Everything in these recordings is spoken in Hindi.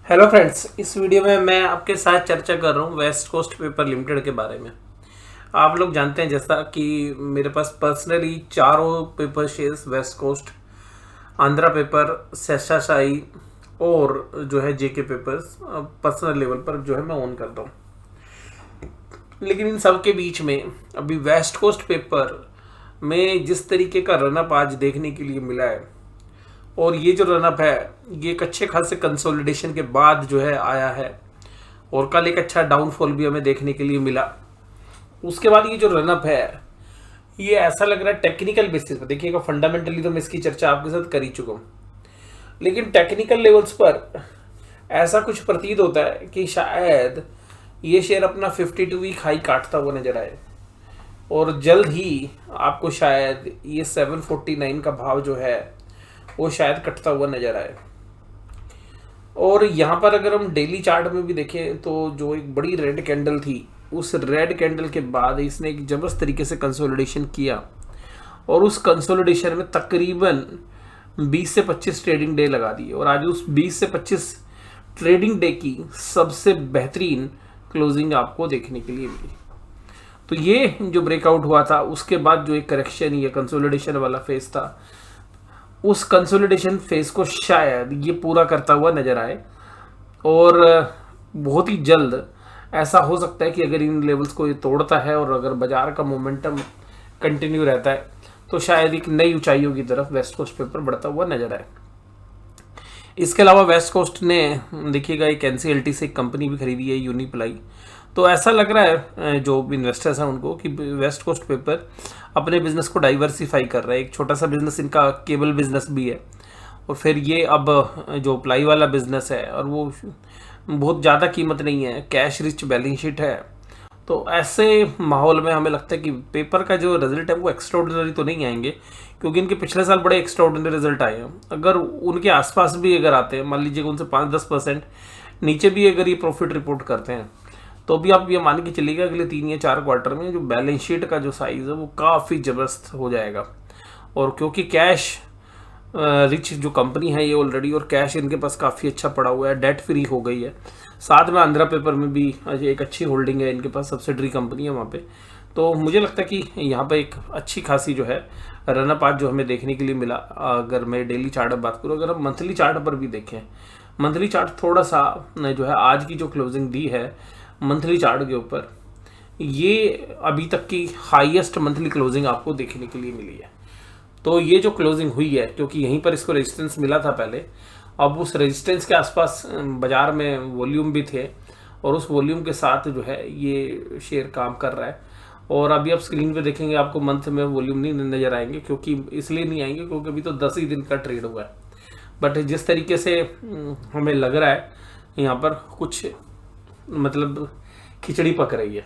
हेलो फ्रेंड्स, इस वीडियो में मैं आपके साथ चर्चा कर रहा हूँ वेस्ट कोस्ट पेपर लिमिटेड के बारे में। आप लोग जानते हैं जैसा कि मेरे पास पर्सनली चारों paper shares West Coast, Andhra paper, Seshasayee और जो है जेके पेपर्स पर्सनल लेवल पर जो है मैं ओन करता हूँ। लेकिन इन सब के बीच में अभी वेस्ट कोस्ट पेपर में जिस तरीके का रनअप आज देखने के लिए मिला है, और ये जो रनअप है ये एक अच्छे खासे कंसोलिडेशन के बाद जो है आया है, और कल एक अच्छा डाउनफॉल भी हमें देखने के लिए मिला। उसके बाद ये जो रनअप है ये ऐसा लग रहा है टेक्निकल बेसिस पर, देखिएगा फंडामेंटली तो मैं इसकी चर्चा आपके साथ कर ही चुका हूँ, लेकिन टेक्निकल लेवल्स पर ऐसा कुछ प्रतीत होता है कि शायद ये शेयर अपना 52 वीक हाई काटता हुआ नजर आए, और जल्द ही आपको शायद ये 749 का भाव जो है वो शायद कटता हुआ नजर आए। और यहाँ पर अगर हम डेली चार्ट में भी देखें तो जो एक बड़ी रेड कैंडल थी, उस रेड कैंडल के बाद इसने एक जबरदस्त तरीके से कंसोलिडेशन किया, और उस कंसोलिडेशन में तकरीबन 20 से 25 ट्रेडिंग डे लगा दिए, और आज उस 20 से 25 ट्रेडिंग डे की सबसे बेहतरीन क्लोजिंग आपको देखने के लिए मिली। तो ये जो ब्रेकआउट हुआ था उसके बाद जो एक करेक्शन या कंसोलिडेशन वाला फेज था, उस कंसोलिडेशन फेज को शायद ये पूरा करता हुआ नजर आए, और बहुत ही जल्द ऐसा हो सकता है कि अगर इन लेवल्स को ये तोड़ता है और अगर बाजार का मोमेंटम कंटिन्यू रहता है तो शायद एक नई ऊंचाइयों की तरफ वेस्ट कोस्ट पेपर बढ़ता हुआ नजर आए। इसके अलावा वेस्ट कोस्ट ने देखिएगा एक एनसीएलटी से एक कंपनी भी खरीदी है, यूनिप्लाई। तो ऐसा लग रहा है जो इन्वेस्टर्स हैं उनको कि वेस्ट कोस्ट पेपर अपने बिजनेस को डाइवर्सिफाई कर रहा है। एक छोटा सा बिजनेस इनका केबल बिजनेस भी है, और फिर ये अब जो प्लाई वाला बिजनेस है, और वो बहुत ज़्यादा कीमत नहीं है, कैश रिच बैलेंस शीट है। तो ऐसे माहौल में हमें लगता है कि पेपर का जो रिजल्ट है वो एक्स्ट्राऑर्डिनरी तो नहीं आएंगे, क्योंकि इनके पिछले साल बड़े एक्स्ट्राऑर्डिनरी रिजल्ट आए हैं। अगर उनके आसपास भी अगर आते हैं, मान लीजिए उनसे 5-10% नीचे भी अगर ये प्रॉफिट रिपोर्ट करते हैं, तो भी आप ये मान के चलिएगा अगले 3 या 4 क्वार्टर में जो बैलेंस शीट का जो साइज है वो काफ़ी ज़बरदस्त हो जाएगा। और क्योंकि कैश रिच जो कंपनी है ये ऑलरेडी, और कैश इनके पास काफ़ी अच्छा पड़ा हुआ है, डेट फ्री हो गई है। साथ में आंध्रा पेपर में भी एक अच्छी होल्डिंग है इनके पास, सब्सिडरी कंपनी है वहाँ पे। तो मुझे लगता है कि यहाँ पे एक अच्छी खासी जो है रनअप आज जो हमें देखने के लिए मिला। अगर मैं डेली चार्ट पर बात करूँ, अगर हम मंथली चार्ट पर भी देखें, मंथली चार्ट थोड़ा सा जो है आज की जो क्लोजिंग दी है मंथली चार्ट के ऊपर, ये अभी तक की हाईएस्ट मंथली क्लोजिंग आपको देखने के लिए मिली है। तो ये जो क्लोजिंग हुई है, क्योंकि यहीं पर इसको रेजिस्टेंस मिला था पहले, अब उस रेजिस्टेंस के आसपास बाजार में वॉल्यूम भी थे, और उस वॉल्यूम के साथ जो है ये शेयर काम कर रहा है। और अभी आप स्क्रीन पे देखेंगे आपको मंथ में वॉल्यूम नहीं नज़र आएंगे, क्योंकि इसलिए नहीं आएंगे क्योंकि अभी तो 10 ही दिन का ट्रेड हुआ है। बट जिस तरीके से हमें लग रहा है यहाँ पर कुछ मतलब खिचड़ी पक रही है।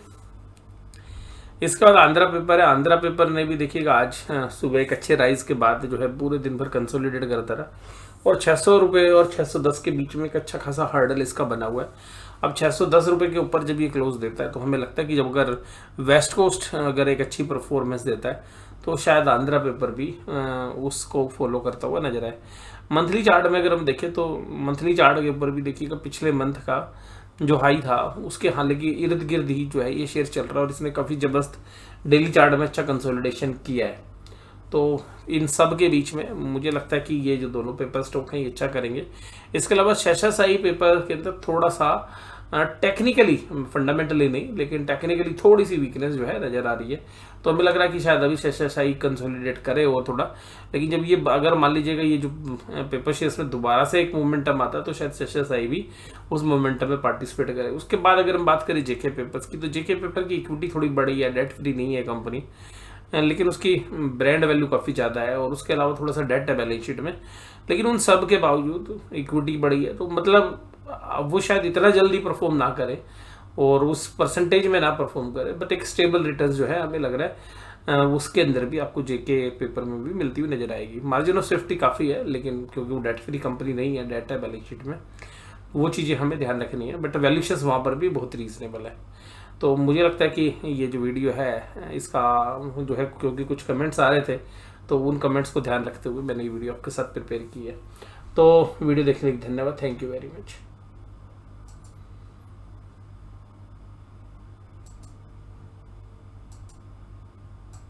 इसके बाद आंध्रा पेपर है। आंध्रा पेपर ने भी देखिएगा आज सुबह एक अच्छे राइज के बाद जो है पूरे दिन भर कंसोलिडेट करता रहा, और 600 रुपये और 610 के बीच में एक अच्छा खासा हर्डल इसका बना हुआ है। अब 610 रुपये के ऊपर जब ये क्लोज देता है तो हमें लगता है कि जब अगर वेस्ट कोस्ट अगर एक अच्छी परफॉर्मेंस देता है तो शायद आंध्रा पेपर भी उसको फॉलो करता हुआ नजर आए। मंथली चार्ट में अगर हम देखें तो मंथली चार्ट के ऊपर भी देखिएगा पिछले मंथ का जो हाई था उसके हालांकि इर्द गिर्द ही जो है ये शेयर चल रहा है, और इसने काफ़ी ज़बरदस्त डेली चार्ट में अच्छा कंसोलिडेशन किया है। तो इन सब के बीच में मुझे लगता है कि ये जो दोनों पेपर स्टॉक हैं ये अच्छा करेंगे। इसके अलावा शेषाशाही पेपर के अंदर थोड़ा सा टेक्निकली, फंडामेंटली नहीं लेकिन टेक्निकली थोड़ी सी वीकनेस जो है नज़र आ रही है। तो हमें लग रहा है कि शायद अभी शेषाशाही कंसोलिडेट करे और थोड़ा, लेकिन जब ये अगर मान लीजिएगा ये जो पेपर शेयर्स में दोबारा से एक मोमेंटम आता है तो शायद शेषाशाही भी उस मोमेंटम में पार्टिसिपेट करे। उसके बाद अगर हम बात करें जेके पेपर्स की, तो जेके पेपर की इक्विटी थोड़ी बड़ी है, डेट फ्री नहीं है कंपनी, लेकिन उसकी ब्रांड वैल्यू काफ़ी ज़्यादा है, और उसके अलावा थोड़ा सा डेट है बैलेंस शीट में। लेकिन उन सब के बावजूद इक्विटी बड़ी है, तो मतलब वो शायद इतना जल्दी परफॉर्म ना करे और उस परसेंटेज में ना परफॉर्म करे, बट एक स्टेबल रिटर्न जो है हमें लग रहा है उसके अंदर भी आपको जेके पेपर में भी मिलती हुई नजर आएगी। मार्जिन ऑफ सेफ्टी काफ़ी है, लेकिन क्योंकि वो डेट फ्री कंपनी नहीं है, डेट है बैलेंस शीट में, वो चीज़ें हमें ध्यान रखनी है, बट वैल्यूशंस वहाँ पर भी बहुत रीजनेबल है। तो मुझे लगता है कि ये जो वीडियो है इसका जो है, क्योंकि कुछ कमेंट्स आ रहे थे तो उन कमेंट्स को ध्यान रखते हुए मैंने ये वीडियो आपके साथ प्रिपेयर की है। तो वीडियो देखने के लिए धन्यवाद, थैंक यू वेरी मच।